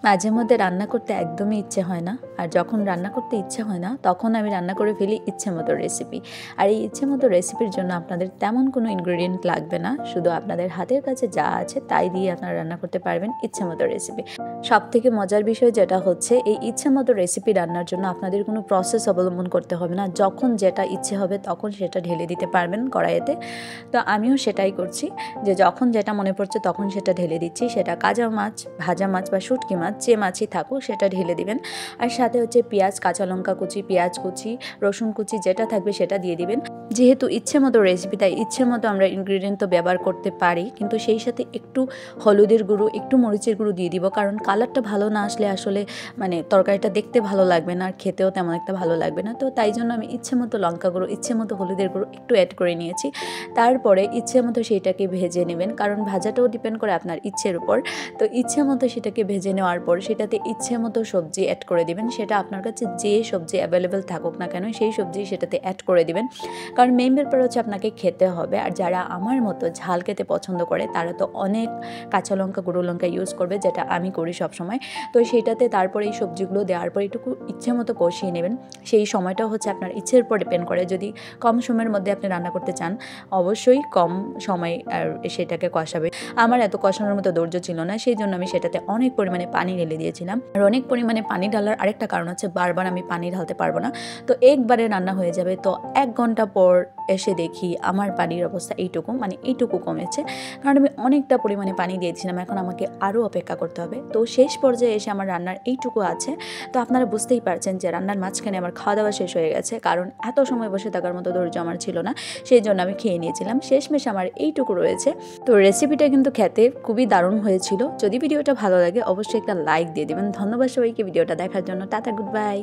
মাঝে মধ্যে রান্না করতে একদমই ইচ্ছে হয় না, আর যখন রান্না করতে ইচ্ছে হয় না তখন আমি রান্না করে ফেলি ইচ্ছে মতো রেসিপি। আর এই ইচ্ছে মতো রেসিপির জন্য আপনাদের তেমন কোনো ইনগ্রেডিয়েন্ট লাগবে না, শুধু আপনাদের হাতের কাছে যা আছে তাই দিয়ে আপনারা রান্না করতে পারবেন ইচ্ছে মতো রেসিপি। সব থেকে মজার বিষয় যেটা হচ্ছে, এই ইচ্ছে মতো রেসিপি রান্নার জন্য আপনাদের কোনো প্রসেস অবলম্বন করতে হবে না, যখন যেটা ইচ্ছে হবে তখন সেটা ঢেলে দিতে পারবেন কড়াইতে। তো আমিও সেটাই করছি, যে যখন যেটা মনে পড়ছে তখন সেটা ঢেলে দিচ্ছি। সেটা কাঁচা মাছ, ভাজা মাছ বা শুটকি মাছ, যে মাছই থাকুক সেটা ঢেলে দিবেন। আর সাথে হচ্ছে পেঁয়াজ, কাঁচা লঙ্কা কুচি, পেঁয়াজ কুচি, রসুন কুচি যেটা থাকবে সেটা দিয়ে দিবেন। যেহেতু ইচ্ছে মতো রেসিপি, তাই ইচ্ছে মতো আমরা ইনগ্রিডিয়েন্ট তো ব্যবহার করতে পারি, কিন্তু সেই সাথে একটু হলুদের গুঁড়ো, একটু মরিচের গুঁড়ো দিয়ে দিব, কারণ কালারটা ভালো না আসলে আসলে মানে তরকারিটা দেখতে ভালো লাগবে না, আর খেতেও তেমন একটা ভালো লাগবে না। তো তাই জন্য আমি ইচ্ছে মতো লঙ্কা গুঁড়ো, ইচ্ছে মতো হলুদের গুঁড়ো একটু অ্যাড করে নিয়েছি। তারপরে ইচ্ছে মতো সেইটাকে ভেজে নেবেন, কারণ ভাজাটাও ডিপেন্ড করে আপনার ইচ্ছের উপর। তো ইচ্ছে মতো সেটাকে ভেজে নেওয়ার পর সেটাতে ইচ্ছে মতো সবজি অ্যাড করে দিবেন। সেটা আপনার কাছে যে সবজি অ্যাভেলেবেল থাকুক না কেন, সেই সবজি সেটাতে অ্যাড করে দিবেন, কারণ মেইন ব্যাপার হচ্ছে আপনাকে খেতে হবে। আর যারা আমার মতো ঝাল খেতে পছন্দ করে তারা তো অনেক কাঁচা লঙ্কা, গুঁড়ো লঙ্কা ইউজ করবে, যেটা আমি করি সবসময়। তো সেইটাতে তারপরে এই সবজিগুলো দেওয়ার পর একটু ইচ্ছে মতো কষিয়ে নেবেন। সেই সময়টা হচ্ছে আপনার ইচ্ছের উপর ডিপেন্ড করে। যদি কম সময়ের মধ্যে আপনি রান্না করতে চান, অবশ্যই কম সময় আর সেটাকে কষাবে। আমার এত কষানোর মতো ধৈর্য ছিল না, সেই জন্য আমি সেটাতে অনেক পরিমাণে পানি ঢেলে দিয়েছিলাম। আর অনেক পরিমাণে পানি ঢালার আরেকটা কারণ হচ্ছে, বারবার আমি পানি ঢালতে পারবো না, তো একবারে রান্না হয়ে যাবে। তো 1 ঘন্টা পর এসে দেখি আমার পানির অবস্থা এইটুকু, মানে এইটুকু কমেছে, কারণ আমি অনেকটা পরিমাণে পানি দিয়েছিলাম। এখন আমাকে আরও অপেক্ষা করতে হবে। তো শেষ পর্যায়ে এসে আমার রান্নার এইটুকু আছে। তো আপনারা বুঝতেই পারছেন যে রান্নার মাঝখানে আমার খাওয়া দাওয়া শেষ হয়ে গেছে, কারণ এত সময় বসে থাকার মতো ধৈর্য আমার ছিল না, সেই জন্য আমি খেয়ে নিয়েছিলাম। শেষমেশ আমার এইটুকু রয়েছে। তো রেসিপিটা কিন্তু খেতে খুবই দারুণ হয়েছিল। যদি ভিডিওটা ভালো লাগে অবশ্যই একটা লাইক দিয়ে দেবেন। ধন্যবাদ সবাইকে ভিডিওটা দেখার জন্য। Tata, good bye.